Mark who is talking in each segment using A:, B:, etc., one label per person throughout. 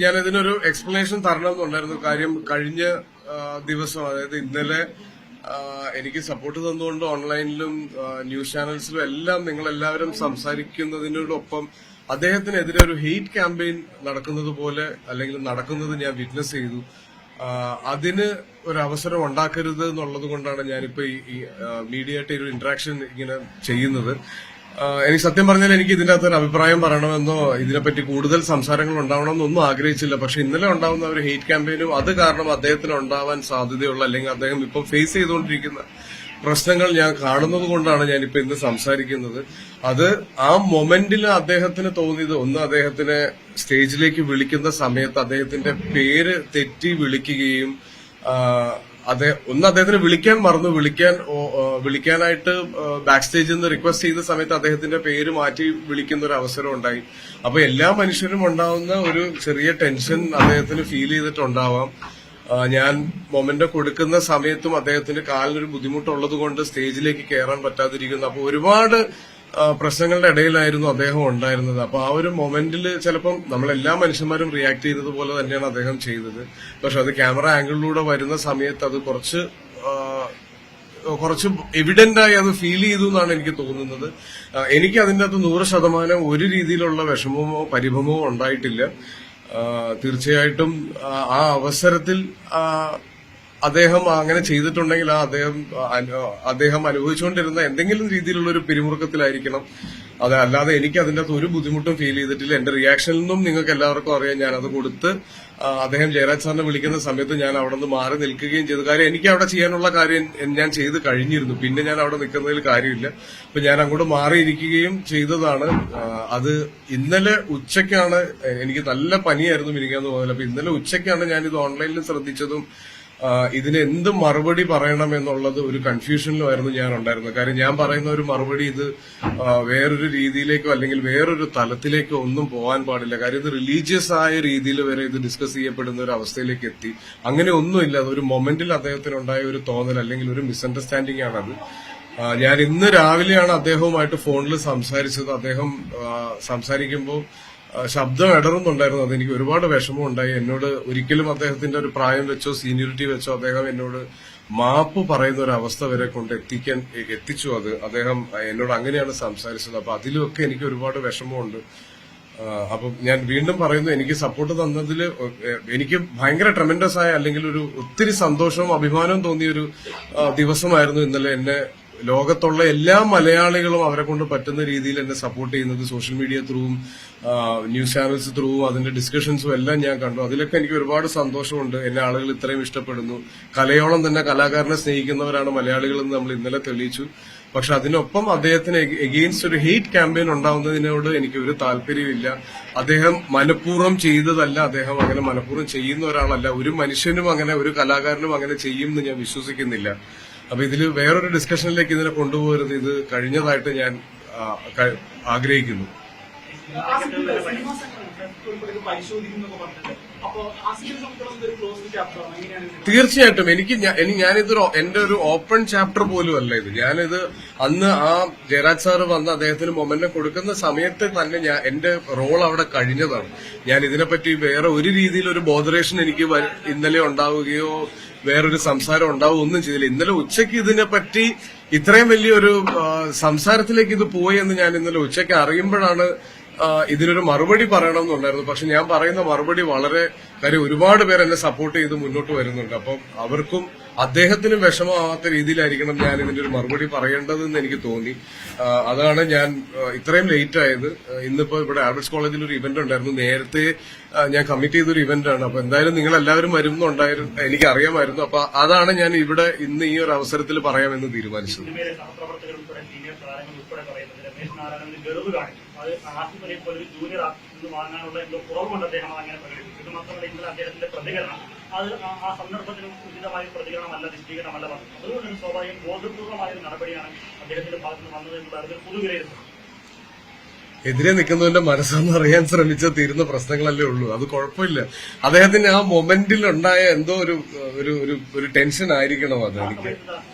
A: ഞാൻ ഇതിനൊരു എക്സ്പ്ലനേഷൻ തരണമെന്നുണ്ടായിരുന്നു. കാര്യം കഴിഞ്ഞ ദിവസം, അതായത് ഇന്നലെ എനിക്ക് സപ്പോർട്ട് തന്നുകൊണ്ട് ഓൺലൈനിലും ന്യൂസ് ചാനൽസിലും എല്ലാം നിങ്ങളെല്ലാവരും സംസാരിക്കുന്നതിനോടൊപ്പം അദ്ദേഹത്തിനെതിരെ ഒരു ഹെയ്റ്റ് ക്യാമ്പയിൻ നടക്കുന്നത് പോലെ അല്ലെങ്കിൽ നടക്കുന്നത് ഞാൻ വിറ്റ്നസ് ചെയ്തു. അതിന് ഒരു അവസരം ഉണ്ടാക്കരുത് എന്നുള്ളത് കൊണ്ടാണ് ഞാനിപ്പോ ഈ മീഡിയയായിട്ട് ഒരു ഇന്ററാക്ഷൻ ഇങ്ങനെ ചെയ്യുന്നത്. എനിക്ക് സത്യം പറഞ്ഞാൽ എനിക്ക് ഇതിന്റെ അകത്തൊരു അഭിപ്രായം പറയണമെന്നോ ഇതിനെപ്പറ്റി കൂടുതൽ സംസാരങ്ങൾ ഉണ്ടാവണമെന്നോ ഒന്നും ആഗ്രഹിച്ചില്ല. പക്ഷെ ഇന്നലെ ഉണ്ടാവുന്ന ഒരു ഹെയ്റ്റ് ക്യാമ്പയിനും അത് കാരണം അദ്ദേഹത്തിന് ഉണ്ടാവാൻ സാധ്യതയുള്ള അല്ലെങ്കിൽ അദ്ദേഹം ഇപ്പം ഫേസ് ചെയ്തുകൊണ്ടിരിക്കുന്ന പ്രശ്നങ്ങൾ ഞാൻ കാണുന്നത് കൊണ്ടാണ് ഞാനിപ്പോ ഇന്ന് സംസാരിക്കുന്നത്. അത് ആ മൊമെന്റിൽ അദ്ദേഹത്തിന് തോന്നിയത്, ഒന്ന് അദ്ദേഹത്തിനെ സ്റ്റേജിലേക്ക് വിളിക്കുന്ന സമയത്ത് അദ്ദേഹത്തിന്റെ പേര് തെറ്റി വിളിക്കുകയും ഒന്ന് അദ്ദേഹത്തിന് വിളിക്കാൻ മറന്നു, വിളിക്കാനായിട്ട് ബാക്ക് സ്റ്റേജിൽ നിന്ന് റിക്വസ്റ്റ് ചെയ്ത സമയത്ത് അദ്ദേഹത്തിന്റെ പേര് മാറ്റി വിളിക്കുന്ന ഒരു അവസരം ഉണ്ടായി. അപ്പൊ എല്ലാ മനുഷ്യരും ഉണ്ടാവുന്ന ഒരു ചെറിയ ടെൻഷൻ അദ്ദേഹത്തിന് ഫീൽ ചെയ്തിട്ടുണ്ടാവാം. ഞാൻ മൊമെന്റ് കൊടുക്കുന്ന സമയത്തും അദ്ദേഹത്തിന് കാലിനൊരു ബുദ്ധിമുട്ടുള്ളത് കൊണ്ട് സ്റ്റേജിലേക്ക് കയറാൻ പറ്റാതിരിക്കുന്നു. അപ്പൊ ഒരുപാട് പ്രശ്നങ്ങളുടെ ഇടയിലായിരുന്നു അദ്ദേഹം ഉണ്ടായിരുന്നത്. അപ്പൊ ആ ഒരു മൊമെന്റിൽ ചിലപ്പം നമ്മളെല്ലാ മനുഷ്യന്മാരും റിയാക്ട് ചെയ്തതുപോലെ തന്നെയാണ് അദ്ദേഹം ചെയ്തത്. പക്ഷെ അത് ക്യാമറ ആംഗിളിലൂടെ വരുന്ന സമയത്ത് അത് കുറച്ച് എവിഡന്റായി അത് ഫീൽ ചെയ്തു എന്നാണ് എനിക്ക് തോന്നുന്നത്. എനിക്ക് അതിന്റെ അകത്ത് 100% ഒരു രീതിയിലുള്ള വിഷമമോ പരിഭ്രമമോ ഉണ്ടായിട്ടില്ല. തീർച്ചയായിട്ടും ആ അവസരത്തിൽ അദ്ദേഹം അങ്ങനെ ചെയ്തിട്ടുണ്ടെങ്കിൽ അദ്ദേഹം അനുഭവിച്ചുകൊണ്ടിരുന്ന എന്തെങ്കിലും രീതിയിലുള്ള ഒരു പിരിമുറുക്കത്തിലായിരിക്കണം. അല്ലാതെ എനിക്ക് അതിന്റെ അകത്ത് ഒരു ബുദ്ധിമുട്ടും ഫീൽ ചെയ്തിട്ടില്ല. എന്റെ റിയാക്ഷനിൽ നിന്നും നിങ്ങൾക്ക് എല്ലാവർക്കും അറിയാം. ഞാനത് കൊടുത്ത് അദ്ദേഹം ജയരാജ് സാറിനെ വിളിക്കുന്ന സമയത്ത് ഞാൻ അവിടെ നിന്ന് മാറി നിൽക്കുകയും ചെയ്തു. കാര്യം എനിക്ക് അവിടെ ചെയ്യാനുള്ള കാര്യം ഞാൻ ചെയ്ത് കഴിഞ്ഞിരുന്നു. പിന്നെ ഞാൻ അവിടെ നിൽക്കുന്നതിൽ കാര്യമില്ല. അപ്പൊ ഞാൻ അങ്ങോട്ട് മാറിയിരിക്കുകയും ചെയ്തതാണ്. അത് ഇന്നലെ ഉച്ചയ്ക്കാണ്, എനിക്ക് നല്ല പനിയായിരുന്നു മിനിങ്ങാന്ന് പോകുന്നത്. അപ്പൊ ഇന്നലെ ഉച്ചയ്ക്കാണ് ഞാനിത് ഓൺലൈനിൽ ശ്രദ്ധിച്ചതും ഇതിന് എന്ത് മറുപടി പറയണം എന്നുള്ളത് ഒരു കൺഫ്യൂഷനിലുമായിരുന്നു ഞാൻ ഉണ്ടായിരുന്നത്. കാര്യം ഞാൻ പറയുന്ന ഒരു മറുപടി ഇത് വേറൊരു രീതിയിലേക്കോ അല്ലെങ്കിൽ വേറൊരു തലത്തിലേക്കോ ഒന്നും പോകാൻ പാടില്ല. കാര്യം ഇത് റിലീജിയസ് ആയ രീതിയിൽ വരെ ഇത് ഡിസ്കസ് ചെയ്യപ്പെടുന്ന ഒരു അവസ്ഥയിലേക്ക് എത്തി. അങ്ങനെ ഒന്നുമില്ല. അതൊരു മൊമെന്റിൽ അദ്ദേഹത്തിനുണ്ടായ ഒരു തോന്നൽ അല്ലെങ്കിൽ ഒരു മിസ്അണ്ടർസ്റ്റാൻഡിംഗ് ആണത്. ഞാൻ ഇന്ന് രാവിലെയാണ് അദ്ദേഹവുമായിട്ട് ഫോണിൽ സംസാരിച്ചത്. അദ്ദേഹം സംസാരിക്കുമ്പോൾ ശബ്ദം ഇടറുന്നുണ്ടായിരുന്നു. അതെനിക്ക് ഒരുപാട് വിഷമം ഉണ്ടായി. എന്നോട് ഒരിക്കലും അദ്ദേഹത്തിന്റെ ഒരു പ്രായം വെച്ചോ സീനിയോറിറ്റി വെച്ചോ അദ്ദേഹം എന്നോട് മാപ്പ് പറയുന്ന ഒരു അവസ്ഥ വരെ കൊണ്ട് എത്തിച്ചു. അദ്ദേഹം എന്നോട് അങ്ങനെയാണ് സംസാരിച്ചത്. അപ്പൊ അതിലൊക്കെ എനിക്ക് ഒരുപാട് വിഷമമുണ്ട്. അപ്പൊ ഞാൻ വീണ്ടും പറയുന്നു, എനിക്ക് സപ്പോർട്ട് തന്നതിൽ എനിക്ക് ഭയങ്കര ട്രെമൻഡസ് ആയ അല്ലെങ്കിൽ ഒരു ഒത്തിരി സന്തോഷവും അഭിമാനവും തോന്നിയൊരു ദിവസമായിരുന്നു ഇന്നലെ. എന്നെ ലോകത്തുള്ള എല്ലാ മലയാളികളും അവരെ കൊണ്ട് പറ്റുന്ന രീതിയിൽ എന്നെ സപ്പോർട്ട് ചെയ്യുന്നത് സോഷ്യൽ മീഡിയ ത്രൂവും ന്യൂസ് ചാനൽസ് ത്രൂവും അതിന്റെ ഡിസ്കഷൻസും എല്ലാം ഞാൻ കണ്ടു. അതിലൊക്കെ എനിക്ക് ഒരുപാട് സന്തോഷമുണ്ട്. എന്നെ ആളുകൾ ഇത്രയും ഇഷ്ടപ്പെടുന്നു. കലയോളം തന്നെ കലാകാരനെ സ്നേഹിക്കുന്നവരാണ് മലയാളികളെന്ന് നമ്മൾ ഇന്നലെ തെളിയിച്ചു. പക്ഷെ അതിനൊപ്പം അദ്ദേഹത്തിന് എഗെയിൻസ്റ്റ് ഒരു ഹെയ്റ്റ് ക്യാമ്പയിൻ ഉണ്ടാവുന്നതിനോട് എനിക്ക് ഒരു താല്പര്യമില്ല. അദ്ദേഹം മനഃപൂർവ്വം ചെയ്തതല്ല. അദ്ദേഹം അങ്ങനെ മനഃപൂർവ്വം ചെയ്യുന്ന ഒരാളല്ല. ഒരു മനുഷ്യനും അങ്ങനെ, ഒരു കലാകാരനും അങ്ങനെ ചെയ്യുമെന്ന് ഞാൻ വിശ്വസിക്കുന്നില്ല. അപ്പൊ ഇതിൽ വേറൊരു ഡിസ്കഷനിലേക്ക് ഇതിനെ കൊണ്ടുപോകരുത്. ഇത് കഴിഞ്ഞതായിട്ട് ഞാൻ ആഗ്രഹിക്കുന്നു. തീർച്ചയായിട്ടും ഞാനിതൊരു എന്റെ ഒരു ഓപ്പൺ ചാപ്റ്റർ പോലും അല്ല ഇത്. ഞാനിത് അന്ന് ആ ജയരാജ് സാറ് വന്ന് അദ്ദേഹത്തിന് മൊമെന്റ് കൊടുക്കുന്ന സമയത്ത് തന്നെ എന്റെ റോൾ അവിടെ കഴിഞ്ഞതാണ്. ഞാൻ ഇതിനെപ്പറ്റി വേറെ ഒരു രീതിയിൽ ഒരു ബോധറേഷൻ എനിക്ക് ഇന്നലെ ഉണ്ടാവുകയോ വേറൊരു സംസാരം ഉണ്ടാവുകയോ ഒന്നും ചെയ്തില്ല. ഇന്നലെ ഉച്ചയ്ക്ക് ഇതിനെപ്പറ്റി ഇത്രയും വലിയൊരു സംസാരത്തിലേക്ക് ഇത് പോയി എന്ന് ഞാൻ ഇന്നലെ ഉച്ചയ്ക്ക് അറിയുമ്പോഴാണ് ഇതിനൊരു മറുപടി പറയണമെന്നുണ്ടായിരുന്നു. പക്ഷെ ഞാൻ പറയുന്ന മറുപടി വളരെ കാര്യം ഒരുപാട് പേർ എന്നെ സപ്പോർട്ട് ചെയ്ത് മുന്നോട്ട് വരുന്നുണ്ട്. അപ്പം അവർക്കും അദ്ദേഹത്തിനും വിഷമമാവാത്ത രീതിയിലായിരിക്കണം ഞാൻ ഇതിന്റെ ഒരു മറുപടി പറയേണ്ടതെന്ന് എനിക്ക് തോന്നി. അതാണ് ഞാൻ ഇത്രയും ലേറ്റ് ആയത്. ഇന്നിപ്പോ ഇവിടെ ആൽബർട്ട്സ് കോളേജിൽ ഒരു ഇവന്റ് ഉണ്ടായിരുന്നു. നേരത്തെ ഞാൻ കമ്മിറ്റ് ചെയ്തൊരു ഇവന്റ് ആണ്. അപ്പൊ എന്തായാലും നിങ്ങൾ എല്ലാവരും വരുന്നുണ്ടായിരുന്നു, എനിക്ക് അറിയാമായിരുന്നു. അപ്പൊ അതാണ് ഞാൻ ഇവിടെ ഇന്ന് ഈ ഒരു അവസരത്തിൽ പറയാമെന്ന് തീരുമാനിച്ചത്.
B: അത് ആസിഫിനെ പോലെ ഒരു ജൂനിയർ ആർട്ടിസ്റ്റ് വാങ്ങാനുള്ള എന്തോ കുറവുകൊണ്ട് അദ്ദേഹം അങ്ങനെ പ്രകടിപ്പിച്ചു. ഇത് മാത്രമല്ല ഇന്നലെ അദ്ദേഹത്തിന്റെ പ്രതികരണം അത് ആ സന്ദർഭത്തിന് ഉചിതമായ പ്രതികരണമല്ല, നിശ്ചീകരണമല്ല വന്നത്. അതുകൊണ്ട് സ്വാഭാവികം ബോധപൂർവമായ ഒരു നടപടിയാണ് അദ്ദേഹത്തിന്റെ ഭാഗത്ത് നിന്ന് വന്നത് എന്നുള്ള അതിൽ പൊതുവിലയിരുത്തുന്നത്.
A: എതിരെ നിൽക്കുന്നവന്റെ മനസ്സെന്ന് അറിയാൻ ശ്രമിച്ചാൽ തീരുന്ന പ്രശ്നങ്ങളല്ലേ ഉള്ളൂ. അത് കുഴപ്പമില്ല. അദ്ദേഹത്തിന് ആ മൊമെന്റിൽ ഉണ്ടായ എന്തോ ഒരു ടെൻഷൻ ആയിരിക്കണം. അത് എനിക്ക്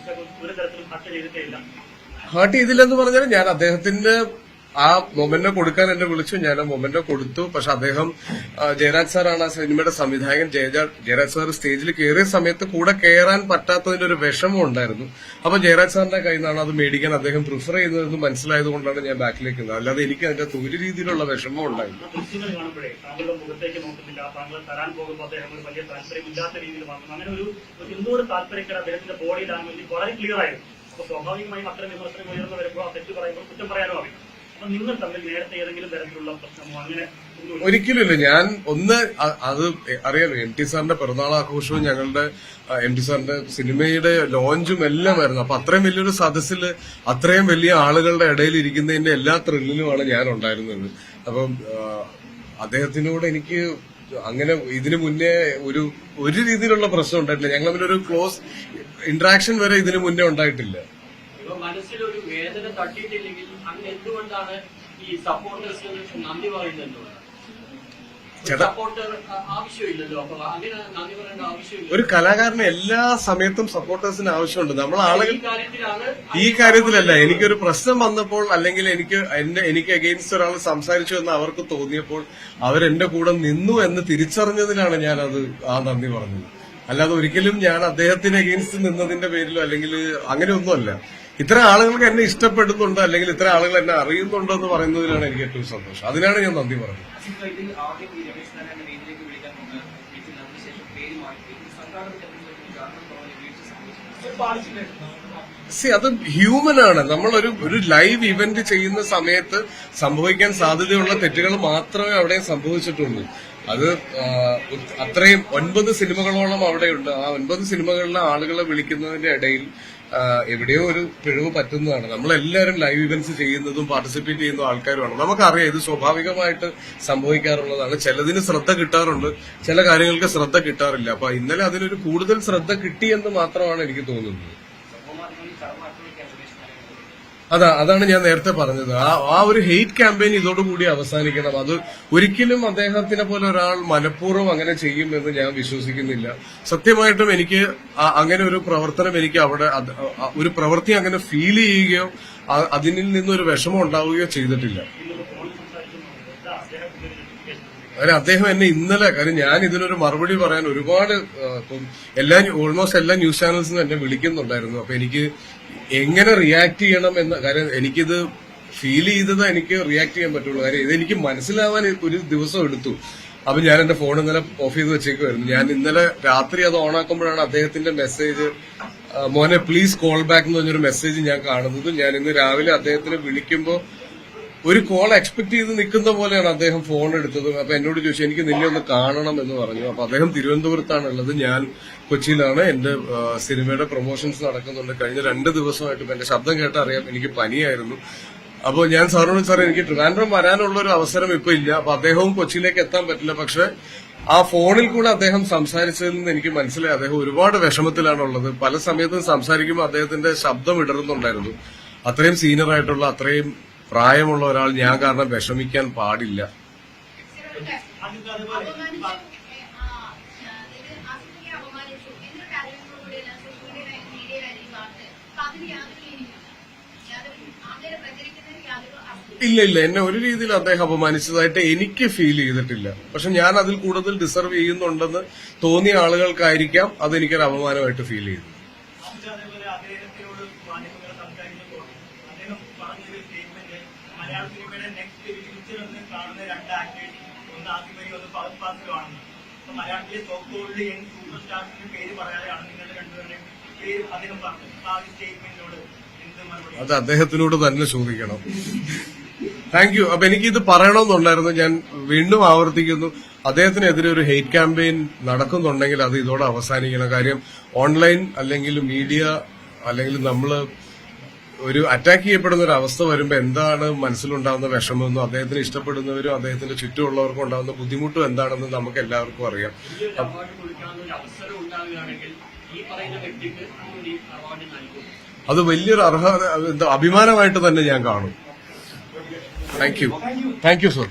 B: ഒരു തരത്തിലും ഹർട്ട് ചെയ്തിട്ടില്ല.
A: ഹർട്ട് ചെയ്തില്ലെന്ന് പറഞ്ഞാൽ ഞാൻ അദ്ദേഹത്തിന്റെ ആ മൊമെന്റോ കൊടുക്കാൻ എന്നെ വിളിച്ചു, ഞാൻ ആ മൊമെന്റോ കൊടുത്തു. പക്ഷെ അദ്ദേഹം ജയരാജ് സാറാണ് ആ സിനിമയുടെ സംവിധായകൻ. ജയരാജ് സാർ സ്റ്റേജിൽ കയറിയ സമയത്ത് കൂടെ കയറാൻ പറ്റാത്തതിന്റെ ഒരു വിഷമം ഉണ്ടായിരുന്നു. അപ്പൊ ജയരാജ് സാറിന്റെ കയ്യിൽ നിന്നാണ് അത് മേടിക്കാൻ അദ്ദേഹം പ്രിഫർ ചെയ്യുന്നതെന്ന് മനസ്സിലായത് കൊണ്ടാണ് ഞാൻ ബാക്കിലേക്ക് നിന്നത്. അല്ലാതെ എനിക്ക് അതിന്റെ ഒരു രീതിയിലുള്ള വിഷമം ഉണ്ടായിരുന്നു.
B: ദൃശ്യങ്ങൾ കാണുമ്പോഴേ താങ്കളുടെ മുഖത്തേക്ക് നോക്കുന്നില്ല, താങ്കൾ തരാൻ പോകുമ്പോൾ അദ്ദേഹം ഒരു വലിയ താല്പര്യമില്ലാത്ത രീതിയിൽ വന്നു. അങ്ങനെ ഒരു എന്തോ ഒരു താല്പര്യക്കേട് അദ്ദേഹത്തിന്റെ ബോഡി ലാംഗ്വേജ് വളരെ ക്ലിയർ ആയിരുന്നു. അപ്പൊ സ്വാഭാവികമായും അത്തരം വിമർശനം ഉയർന്നു വരുമ്പോൾ ആ തെറ്റ് പറയുമ്പോൾ കുറ്റം പറയാനോ അറിയും. അപ്പൊ നിങ്ങൾ തമ്മിൽ നേരത്തെ ഏതെങ്കിലും തരത്തിലുള്ള പ്രശ്നമോ അങ്ങനെ
A: ഒരിക്കലുമില്ല. ഞാൻ അത് അറിയാലോ, എം ടി സാറിന്റെ പിറന്നാൾ ആഘോഷവും ഞങ്ങളുടെ എം ടി സാറിന്റെ സിനിമയുടെ ലോഞ്ചും എല്ലാം ആയിരുന്നു. അപ്പൊ അത്രയും വലിയൊരു സദസ്സിൽ അത്രയും വലിയ ആളുകളുടെ ഇടയിൽ ഇരിക്കുന്നതിന്റെ എല്ലാ ത്രില്ലിലുമാണ് ഞാൻ ഉണ്ടായിരുന്നത്. അപ്പം അദ്ദേഹത്തിനോട് എനിക്ക് അങ്ങനെ ഇതിനു മുന്നേ ഒരു രീതിയിലുള്ള പ്രശ്നം ഉണ്ടായിട്ടില്ല. ഞങ്ങൾ തമ്മിലൊരു ക്ലോസ് ഇന്ററാക്ഷൻ വരെ ഇതിനു മുന്നേ ഉണ്ടായിട്ടില്ല.
C: മനസ്സിലൊരു വേദന തട്ടിയിട്ടില്ലെങ്കിൽ അങ്ങ് എന്തുകൊണ്ടാണ് ഈ സപ്പോർട്ടേഴ്സിന് നന്ദി പറയുന്നത്? സപ്പോർട്ടർ ആവശ്യമില്ലല്ലോ, അപ്പൊ അങ്ങനെ നന്ദി പറയേണ്ട ആവശ്യമില്ല.
A: ഒരു കലാകാരന് എല്ലാ സമയത്തും സപ്പോർട്ടേഴ്സിന് ആവശ്യമുണ്ട്. നമ്മൾ ആളുകൾ ഈ കാര്യത്തിലല്ല. എനിക്കൊരു പ്രശ്നം വന്നപ്പോൾ അല്ലെങ്കിൽ എനിക്ക് അഗെയിൻസ്റ്റ് ഒരാൾ സംസാരിച്ചു എന്ന് അവർക്ക് തോന്നിയപ്പോൾ അവരെന്റെ കൂടെ നിന്നു എന്ന് തിരിച്ചറിഞ്ഞതിലാണ് ഞാനത് ആ നന്ദി പറഞ്ഞത്. അല്ലാതെ ഒരിക്കലും ഞാൻ അദ്ദേഹത്തിന് അഗെയിൻസ്റ്റ് നിന്നതിന്റെ പേരിലോ അല്ലെങ്കിൽ അങ്ങനെയൊന്നുമല്ല. ഇത്ര ആളുകൾക്ക് എന്നെ ഇഷ്ടപ്പെടുന്നുണ്ട് അല്ലെങ്കിൽ ഇത്ര ആളുകൾ എന്നെ അറിയുന്നുണ്ടോ എന്ന് പറയുന്നതിലാണ് എനിക്ക് ഏറ്റവും സന്തോഷം. അതിനാണ് ഞാൻ നന്ദി പറഞ്ഞത്. അത് ഹ്യൂമനാണ്. നമ്മളൊരു ലൈവ് ഇവന്റ് ചെയ്യുന്ന സമയത്ത് സംഭവിക്കാൻ സാധ്യതയുള്ള തെറ്റുകൾ മാത്രമേ അവിടെ സംഭവിച്ചിട്ടുള്ളൂ. അത് അത്രയും 9 സിനിമകളോളം അവിടെയുണ്ട്. ആ 9 സിനിമകളിലെ ആളുകളെ വിളിക്കുന്നതിന്റെ ഇടയിൽ എവിടെയോ ഒരു പിഴവ് പറ്റുന്നതാണ്. നമ്മളെല്ലാവരും ലൈവ് ഇവന്റ്സ് ചെയ്യുന്നതും പാർട്ടിസിപ്പേറ്റ് ചെയ്യുന്ന ആൾക്കാരുമാണ്. നമുക്കറിയാം ഇത് സ്വാഭാവികമായിട്ട് സംഭവിക്കാറുള്ളതാണ്. ചിലതിന് ശ്രദ്ധ കിട്ടാറുണ്ട്, ചില കാര്യങ്ങൾക്ക് ശ്രദ്ധ കിട്ടാറില്ല. അപ്പൊ ഇന്നലെ അതിനൊരു കൂടുതൽ ശ്രദ്ധ കിട്ടിയെന്ന് മാത്രമാണ് എനിക്ക് തോന്നുന്നത്. അതാണ് ഞാൻ നേരത്തെ പറഞ്ഞത്. ആ ഒരു ഹെയ്റ്റ് ക്യാമ്പയിൻ ഇതോടുകൂടി അവസാനിക്കണം. അത് ഒരിക്കലും അദ്ദേഹത്തിനെ പോലെ ഒരാൾ മനഃപൂർവ്വം അങ്ങനെ ചെയ്യുമെന്ന് ഞാൻ വിശ്വസിക്കുന്നില്ല. സത്യമായിട്ടും എനിക്ക് അങ്ങനെ ഒരു പ്രവർത്തനം എനിക്ക് അവിടെ ഒരു പ്രവൃത്തി അങ്ങനെ ഫീൽ ചെയ്യുകയോ അതിൽ നിന്നൊരു വിഷമം ഉണ്ടാവുകയോ ചെയ്തിട്ടില്ല. അങ്ങനെ അദ്ദേഹം എന്നെ ഇന്നലെ, കാര്യം ഞാൻ ഇതിനൊരു മറുപടി പറയാൻ ഒരുപാട് ഓൾമോസ്റ്റ് എല്ലാ ന്യൂസ് ചാനൽസിനും എന്നെ വിളിക്കുന്നുണ്ടായിരുന്നു. അപ്പൊ എനിക്ക് എങ്ങനെ റിയാക്ട് ചെയ്യണം എന്ന കാര്യം എനിക്കിത് ഫീൽ ചെയ്തത് എനിക്ക് റിയാക്ട് ചെയ്യാൻ പറ്റുള്ളൂ. കാര്യം ഇതെനിക്ക് മനസ്സിലാവാൻ ഒരു ദിവസം എടുത്തു. അപ്പൊ ഞാൻ എന്റെ ഫോൺ ഇന്നലെ ഓഫ് ചെയ്ത് വെച്ചേക്കുമായിരുന്നു. ഞാൻ ഇന്നലെ രാത്രി അത് ഓണാക്കുമ്പോഴാണ് അദ്ദേഹത്തിന്റെ മെസ്സേജ്, മോനെ പ്ലീസ് കോൾ ബാക്ക് എന്ന് പറഞ്ഞൊരു മെസ്സേജ് ഞാൻ കാണുന്നത്. ഞാൻ ഇന്ന് രാവിലെ അദ്ദേഹത്തിനെ വിളിക്കുമ്പോൾ ഒരു കോൾ എക്സ്പെക്ട് ചെയ്ത് നിൽക്കുന്ന പോലെയാണ് അദ്ദേഹം ഫോൺ എടുത്തത്. അപ്പൊ എന്നോട് ചോദിച്ചു എനിക്ക് നിന്നെ ഒന്ന് കാണണം എന്ന് പറഞ്ഞു. അപ്പൊ അദ്ദേഹം തിരുവനന്തപുരത്താണുള്ളത്, ഞാൻ കൊച്ചിയിലാണ്. എന്റെ സിനിമയുടെ പ്രൊമോഷൻസ് നടക്കുന്നുണ്ട്. കഴിഞ്ഞ 2 ദിവസമായിട്ട് എന്റെ ശബ്ദം കേട്ടറിയാം എനിക്ക് പനിയായിരുന്നു. അപ്പോൾ ഞാൻ സാറിനോട് സാർ എനിക്ക് ട്രിവാൻഡ്രം വരാനുള്ള ഒരു അവസരം ഇപ്പൊ ഇല്ല. അപ്പൊ അദ്ദേഹവും കൊച്ചിയിലേക്ക് എത്താൻ പറ്റില്ല. പക്ഷെ ആ ഫോണിൽ കൂടെ അദ്ദേഹം സംസാരിച്ചതിൽ നിന്ന് എനിക്ക് മനസ്സിലായി അദ്ദേഹം ഒരുപാട് വിഷമത്തിലാണുള്ളത്. പല സമയത്തും സംസാരിക്കുമ്പോൾ അദ്ദേഹത്തിന്റെ ശബ്ദം ഇടറുന്നുണ്ടായിരുന്നു. അത്രയും സീനിയർ ആയിട്ടുള്ള അത്രയും പ്രായമുള്ള ഒരാൾ ഞാൻ കാരണം വിഷമിക്കാൻ പാടില്ല. ഇല്ല, എന്നെ ഒരു രീതിയിൽ അദ്ദേഹം അപമാനിച്ചതായിട്ട് എനിക്ക് ഫീൽ ചെയ്തിട്ടില്ല. പക്ഷെ ഞാൻ അതിൽ കൂടുതൽ ഡിസർവ് ചെയ്യുന്നുണ്ടെന്ന് തോന്നിയ ആളുകൾക്കായിരിക്കാം അതെനിക്കൊരു അപമാനമായിട്ട് ഫീൽ ചെയ്തു.
B: മലയാളത്തിലെ ടോപ്പ് ഗോൾഡ് യങ് സൂപ്പർ സ്റ്റാർസിന്റെ പേര് പറയാതെയാണ് നിങ്ങളുടെ രണ്ടുപേരുടെയും പേര് അദ്ദേഹം പറഞ്ഞു. ആ സ്റ്റേറ്റ്മെന്റിനോട് എന്ത് മറുപടി?
A: അത് അദ്ദേഹത്തിനോട് തന്നെ ചോദിക്കണം. Thank you. അപ്പൊ എനിക്കിത് പറയണമെന്നുണ്ടായിരുന്നു. ഞാൻ വീണ്ടും ആവർത്തിക്കുന്നു, അദ്ദേഹത്തിനെതിരെ ഒരു ഹെയ്റ്റ് ക്യാമ്പയിൻ നടക്കുന്നുണ്ടെങ്കിൽ അത് ഇതോടെ അവസാനിക്കണം. കാര്യം ഓൺലൈൻ അല്ലെങ്കിൽ മീഡിയ അല്ലെങ്കിൽ നമ്മള് ഒരു അറ്റാക്ക് ചെയ്യപ്പെടുന്ന ഒരു അവസ്ഥ വരുമ്പോൾ എന്താണ് മനസ്സിലുണ്ടാകുന്ന വിഷമമെന്നും അദ്ദേഹത്തിന് ഇഷ്ടപ്പെടുന്നവരും അദ്ദേഹത്തിന്റെ ചുറ്റുമുള്ളവർക്കും ഉണ്ടാകുന്ന ബുദ്ധിമുട്ടും എന്താണെന്ന് നമുക്ക് എല്ലാവർക്കും അറിയാം. അത് വലിയൊരു അർഹത, അഭിമാനമായിട്ട് തന്നെ ഞാൻ കാണും. Thank you sir.